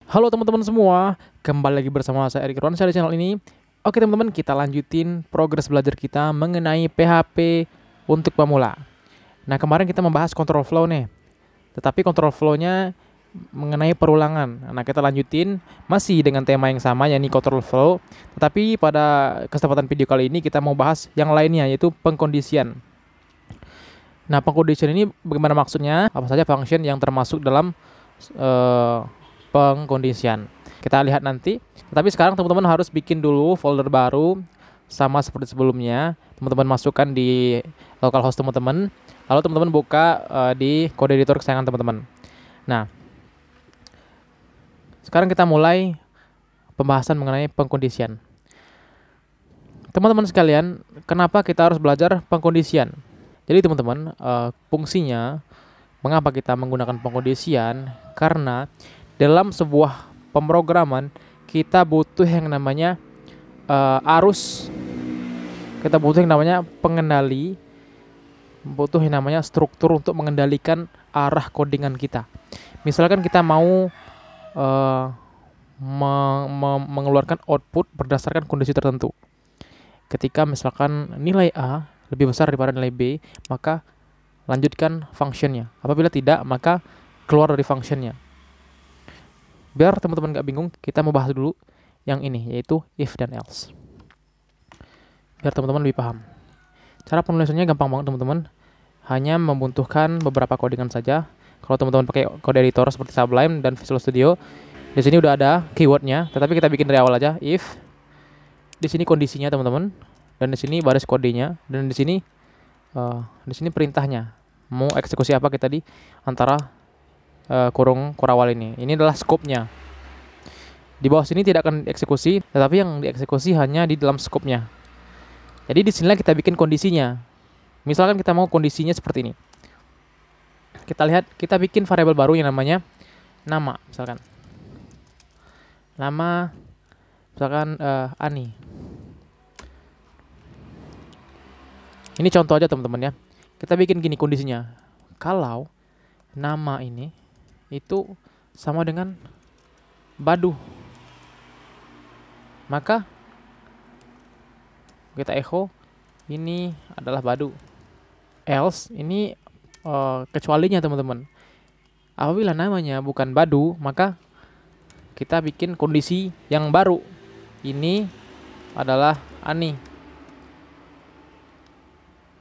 Halo teman-teman semua, kembali lagi bersama saya Erik Irwansyah di channel ini. Oke teman-teman, kita lanjutin progres belajar kita mengenai PHP untuk pemula. Nah kemarin kita membahas control flow nih, tetapi control flow-nya mengenai perulangan. Nah kita lanjutin masih dengan tema yang sama, yakni control flow. Tetapi pada kesempatan video kali ini kita mau bahas yang lainnya, yaitu pengkondisian. Nah pengkondisian ini bagaimana maksudnya? Apa saja function yang termasuk dalam eh, pengkondisian. Kita lihat nanti. Tapi sekarang teman-teman harus bikin dulu folder baru sama seperti sebelumnya. Teman-teman masukkan di localhost teman-teman. Lalu teman-teman buka di kode editor kesayangan teman-teman. Nah, sekarang kita mulai pembahasan mengenai pengkondisian. Teman-teman sekalian, kenapa kita harus belajar pengkondisian? Jadi teman-teman, fungsinya mengapa kita menggunakan pengkondisian? Karena dalam sebuah pemrograman kita butuh yang namanya arus, kita butuh yang namanya pengendali, butuh yang namanya struktur untuk mengendalikan arah codingan kita. Misalkan kita mau mengeluarkan output berdasarkan kondisi tertentu. Ketika misalkan nilai A lebih besar daripada nilai B, maka lanjutkan functionnya. Apabila tidak, maka keluar dari functionnya. Biar teman-teman gak bingung, kita mau bahas dulu yang ini, yaitu if dan else. Biar teman-teman lebih paham. Cara penulisannya gampang banget teman-teman. Hanya membutuhkan beberapa codingan saja. Kalau teman-teman pakai kode editor seperti Sublime dan Visual Studio, di sini udah ada keywordnya. Tetapi kita bikin dari awal aja. If, di sini kondisinya teman-teman, dan di sini baris kodenya, dan di sini perintahnya. Mau eksekusi apa kita di antara kurung kurawal ini. Ini adalah scope-nya. Di bawah sini tidak akan dieksekusi, tetapi yang dieksekusi hanya di dalam scope-nya. Jadi di sinilah kita bikin kondisinya. Misalkan kita mau kondisinya seperti ini. Kita lihat, kita bikin variabel baru yang namanya nama, misalkan. Nama, misalkan Ani. Ini contoh aja teman-teman ya. Kita bikin gini kondisinya. Kalau nama ini itu sama dengan Badu, maka kita echo ini adalah Badu. Else ini kecualinya teman-teman. Apabila namanya bukan Badu, maka kita bikin kondisi yang baru. Ini adalah Ani.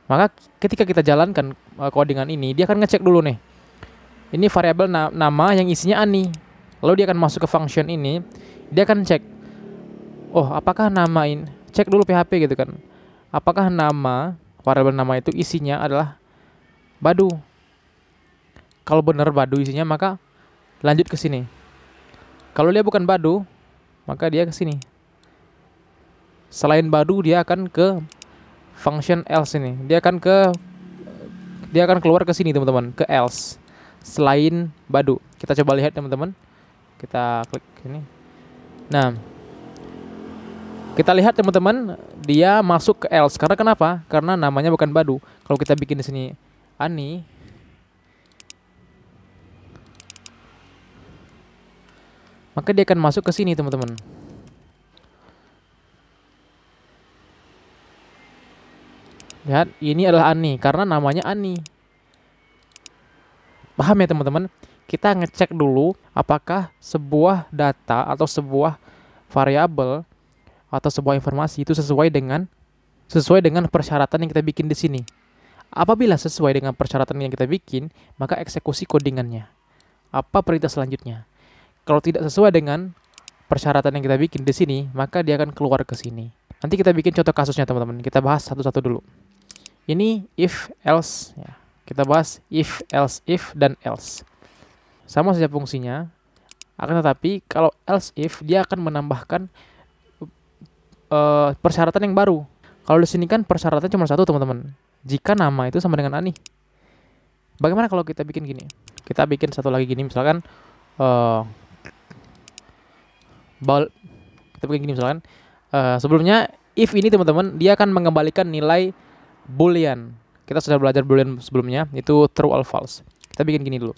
Maka ketika kita jalankan codingan ini, dia akan ngecek dulu nih. Ini variabel nama yang isinya Ani. Lalu dia akan masuk ke function ini, dia akan cek. Oh, apakah nama ini? Cek dulu PHP gitu kan. Apakah nama variabel nama itu isinya adalah Badu? Kalau benar Badu isinya, maka lanjut ke sini. Kalau dia bukan Badu, maka dia ke sini. Selain Badu, dia akan ke function else ini. Dia akan keluar ke sini teman-teman, ke else. Selain Badu. Kita coba lihat teman-teman. Kita klik ini. Nah, kita lihat teman-teman, dia masuk ke else. Karena kenapa? Karena namanya bukan Badu. Kalau kita bikin di sini Ani, maka dia akan masuk ke sini teman-teman. Lihat, ini adalah Ani karena namanya Ani. Paham ya teman-teman? Kita ngecek dulu apakah sebuah data atau sebuah variabel atau sebuah informasi itu sesuai dengan persyaratan yang kita bikin di sini. Apabila sesuai dengan persyaratan yang kita bikin, maka eksekusi codingannya. Apa perintah selanjutnya? Kalau tidak sesuai dengan persyaratan yang kita bikin di sini, maka dia akan keluar ke sini. Nanti kita bikin contoh kasusnya teman-teman. Kita bahas satu-satu dulu. Ini if else ya. Kita bahas if, else, if, dan else. Sama saja fungsinya. Akan tetapi kalau else if, dia akan menambahkan persyaratan yang baru. Kalau di sini kan persyaratan cuma satu teman-teman. Jika nama itu sama dengan Ani. Bagaimana kalau kita bikin gini? Kita bikin satu lagi gini, misalkan kita bikin gini misalkan. Sebelumnya if ini teman-teman, dia akan mengembalikan nilai boolean. Kita sudah belajar boolean sebelumnya, itu true or false. Kita bikin gini dulu.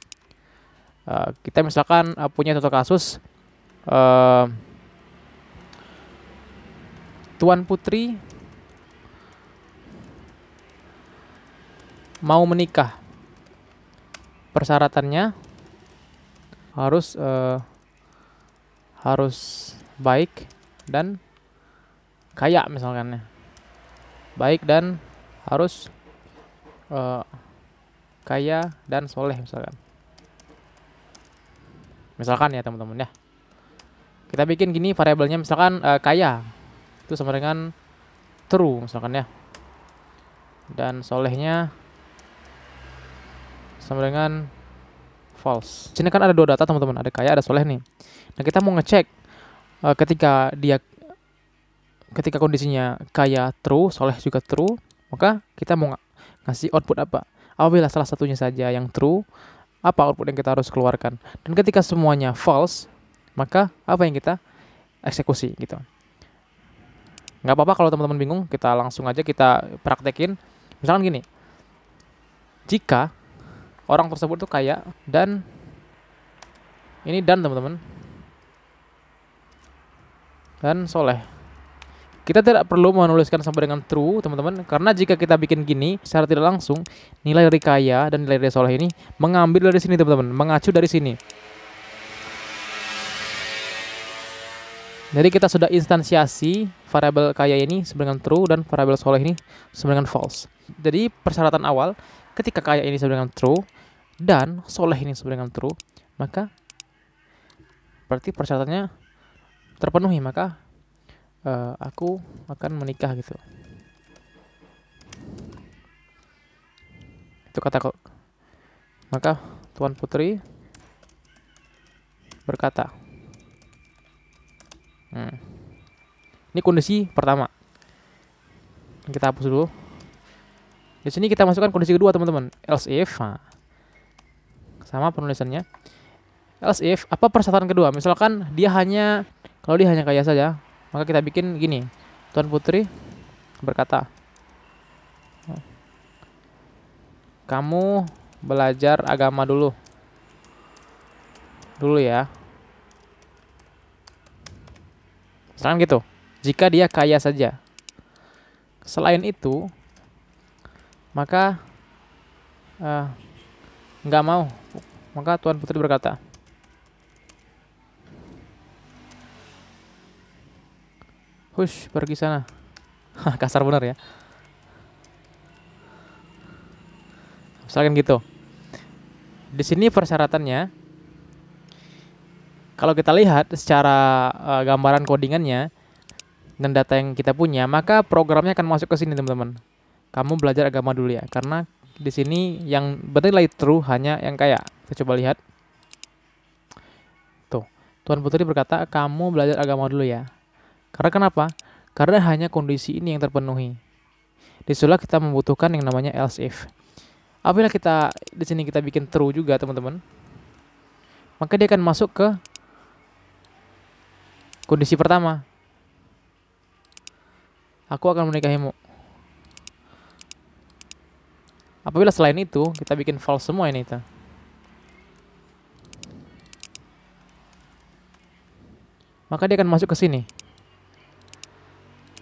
Kita misalkan punya contoh kasus eh, Tuan Putri mau menikah. Persyaratannya harus baik dan kaya misalkan ya. Baik dan harus kaya dan soleh misalkan. Misalkan ya teman-teman ya. Kita bikin gini variabelnya misalkan kaya itu sama dengan true misalkan ya. Dan solehnya sama dengan false. Sini kan ada dua data teman-teman, ada kaya, ada soleh nih. Nah kita mau ngecek ketika kondisinya kaya true, soleh juga true, maka kita mau ngasih output apa? Apabila salah satunya saja yang true, apa output yang kita harus keluarkan? Dan ketika semuanya false, maka apa yang kita eksekusi gitu. Nggak apa-apa kalau teman-teman bingung, kita langsung aja kita praktekin. Misalkan gini, jika orang tersebut tuh kaya dan ini dan teman-teman dan soleh. Kita tidak perlu menuliskan sama dengan true teman-teman, karena jika kita bikin gini secara tidak langsung, nilai dari kaya dan nilai dari soleh ini mengambil dari sini teman-teman, mengacu dari sini. Jadi kita sudah instansiasi variabel kaya ini sama dengan true dan variabel soleh ini sama dengan false. Jadi persyaratan awal ketika kaya ini sama dengan true dan soleh ini sama dengan true, maka berarti persyaratannya terpenuhi, maka aku akan menikah gitu. Itu kata kok. Maka Tuan Putri berkata. Ini kondisi pertama. Kita hapus dulu. Di sini kita masukkan kondisi kedua teman-teman. Else if. Nah, sama penulisannya. Else if apa persyaratan kedua? Misalkan kalau dia hanya kaya saja, maka kita bikin gini. Tuan Putri berkata, kamu belajar agama dulu ya. Misalkan gitu. Jika dia kaya saja. Selain itu, maka nggak mau. Maka Tuan Putri berkata, hush, pergi sana. Kasar bener ya. Misalkan gitu. Di sini persyaratannya, kalau kita lihat secara gambaran codingannya dan data yang kita punya, maka programnya akan masuk ke sini teman-teman. Kamu belajar agama dulu ya, karena di sini yang bernilai true hanya yang kaya. Kita coba lihat. Tuh, Tuan Putri berkata, kamu belajar agama dulu ya. Karena kenapa? Karena hanya kondisi ini yang terpenuhi. Disitulah kita membutuhkan yang namanya else if. Apabila kita di sini kita bikin true juga teman-teman, maka dia akan masuk ke kondisi pertama. Aku akan menikahimu. Apabila selain itu kita bikin false semua ini maka dia akan masuk ke sini.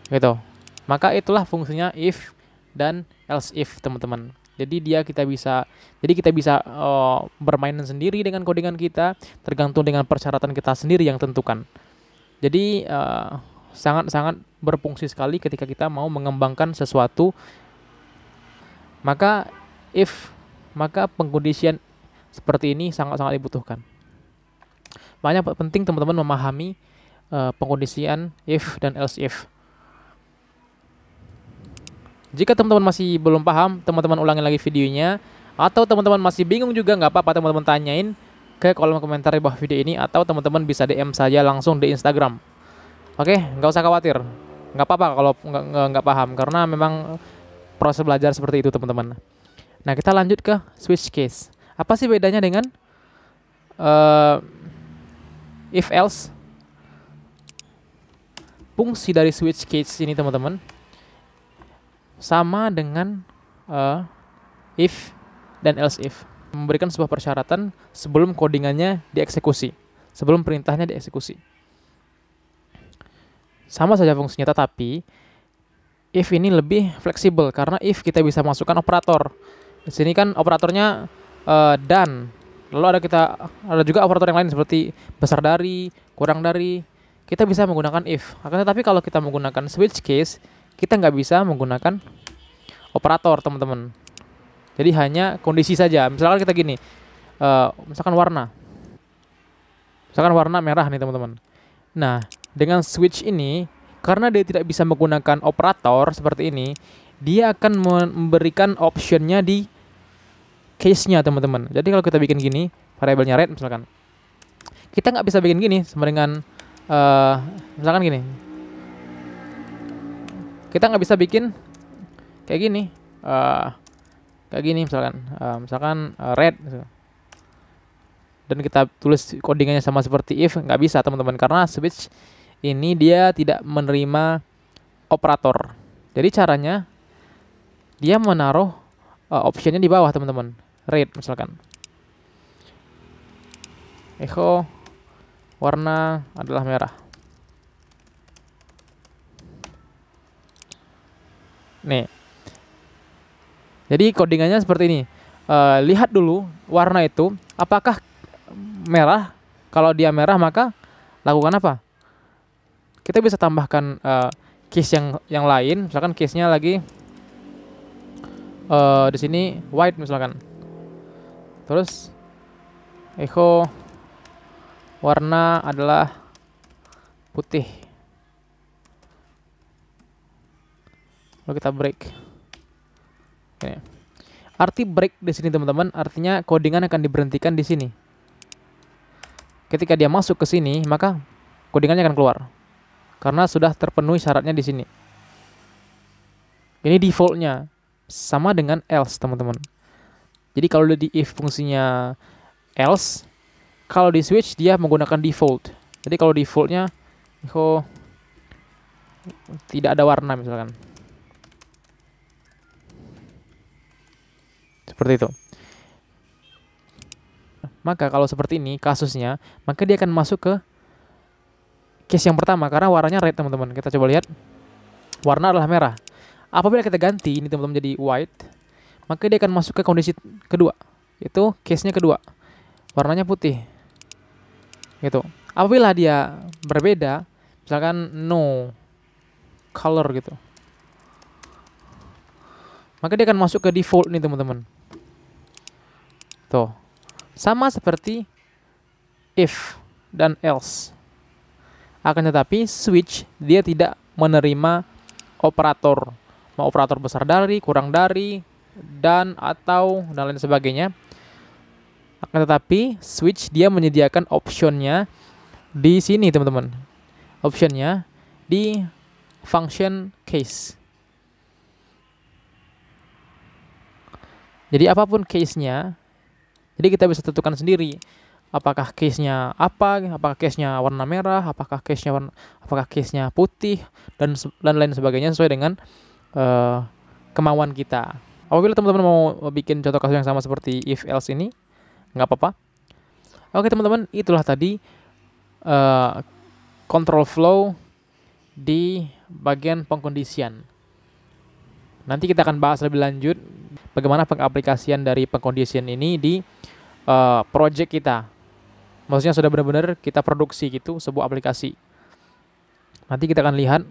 Gitu. Maka itulah fungsinya if dan else if teman-teman. Jadi kita bisa bermain sendiri dengan codingan kita, tergantung dengan persyaratan kita sendiri yang tentukan. Jadi sangat-sangat berfungsi sekali ketika kita mau mengembangkan sesuatu. Maka pengkondisian seperti ini sangat-sangat dibutuhkan. Makanya penting teman-teman memahami pengkondisian if dan else if. Jika teman-teman masih belum paham, teman-teman ulangin lagi videonya. Atau teman-teman masih bingung juga, nggak apa-apa, teman-teman tanyain ke kolom komentar di bawah video ini. Atau teman-teman bisa DM saja langsung di Instagram. Oke, nggak usah khawatir. Nggak apa-apa kalau nggak paham, karena memang proses belajar seperti itu teman-teman. Nah, kita lanjut ke switch case. Apa sih bedanya dengan if else? Fungsi dari switch case ini teman-teman sama dengan if dan else if, memberikan sebuah persyaratan sebelum codingannya dieksekusi. sebelum perintahnya dieksekusi. Sama saja fungsinya, tetapi if ini lebih fleksibel karena if kita bisa masukkan operator. Di sini kan operatornya dan lalu ada juga operator yang lain seperti besar dari, kurang dari. Kita bisa menggunakan if. Akan tetapi kalau kita menggunakan switch case, kita nggak bisa menggunakan operator, teman-teman. Jadi hanya kondisi saja. Misalkan kita gini, misalkan warna merah nih, teman-teman. Nah, dengan switch ini, karena dia tidak bisa menggunakan operator seperti ini, dia akan memberikan optionnya di case-nya, teman-teman. Jadi kalau kita bikin gini, variabelnya red misalkan, kita nggak bisa bikin gini sama dengan misalkan gini. Kita nggak bisa bikin kayak gini, misalkan red. Dan kita tulis codingannya sama seperti if, nggak bisa, teman-teman, karena switch ini dia tidak menerima operator. Jadi caranya dia menaruh optionnya di bawah, teman-teman. Red misalkan. Echo warna adalah merah. Nih. Jadi codingannya seperti ini. Lihat dulu warna itu apakah merah. Kalau dia merah maka lakukan apa? Kita bisa tambahkan case yang lain. Misalkan case-nya lagi di sini white misalkan. Terus echo warna adalah putih. Lalu kita break. Oke. Arti break di sini, teman-teman, artinya codingan akan diberhentikan di sini. Ketika dia masuk ke sini, maka codingannya akan keluar karena sudah terpenuhi syaratnya di sini. Ini defaultnya sama dengan else, teman-teman. Jadi kalau di if fungsinya else, kalau di switch dia menggunakan default. Jadi kalau defaultnya tidak ada warna misalkan. Seperti itu. Maka kalau seperti ini kasusnya, maka dia akan masuk ke case yang pertama karena warnanya red, teman-teman. Kita coba lihat. Warna adalah merah. Apabila kita ganti ini, teman-teman, jadi white, maka dia akan masuk ke kondisi kedua. Itu case-nya kedua. Warnanya putih. Gitu. Apabila dia berbeda, misalkan no color gitu, maka dia akan masuk ke default nih, teman-teman. Tuh. Sama seperti if dan else. Akan tetapi switch dia tidak menerima operator. Mau operator besar dari, kurang dari, dan lain sebagainya. Akan tetapi switch dia menyediakan optionnya di sini, teman-teman. Optionnya di function case. Jadi apapun case-nya, jadi kita bisa tentukan sendiri apakah case-nya apakah case-nya warna merah, apakah case-nya putih, dan lain sebagainya sesuai dengan kemauan kita. Apabila teman-teman mau bikin contoh kasus yang sama seperti if else ini, nggak apa-apa. Oke, teman-teman, itulah tadi control flow di bagian pengkondisian. Nanti kita akan bahas lebih lanjut bagaimana pengaplikasian dari pengkondisian ini di project kita. Maksudnya sudah benar-benar kita produksi gitu sebuah aplikasi. Nanti kita akan lihat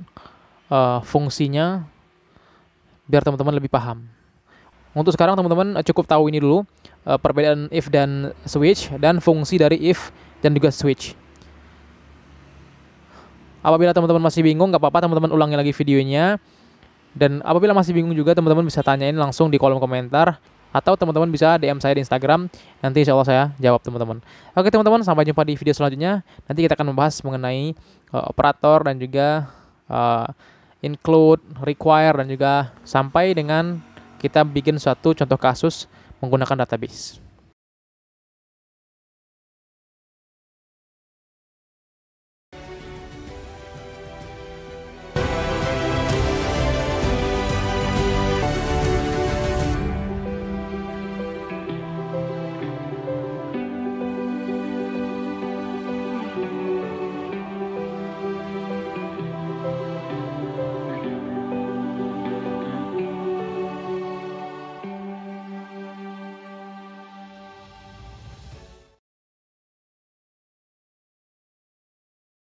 fungsinya biar teman-teman lebih paham. Untuk sekarang teman-teman cukup tahu ini dulu, perbedaan if dan switch dan fungsi dari if dan juga switch. Apabila teman-teman masih bingung, nggak apa-apa, teman-teman ulangi lagi videonya. Dan apabila masih bingung juga, teman-teman bisa tanyain langsung di kolom komentar. Atau teman-teman bisa DM saya di Instagram. Nanti insya Allah saya jawab, teman-teman. Oke, teman-teman, sampai jumpa di video selanjutnya. Nanti kita akan membahas mengenai operator dan juga include, require, dan juga sampai dengan kita bikin suatu contoh kasus menggunakan database.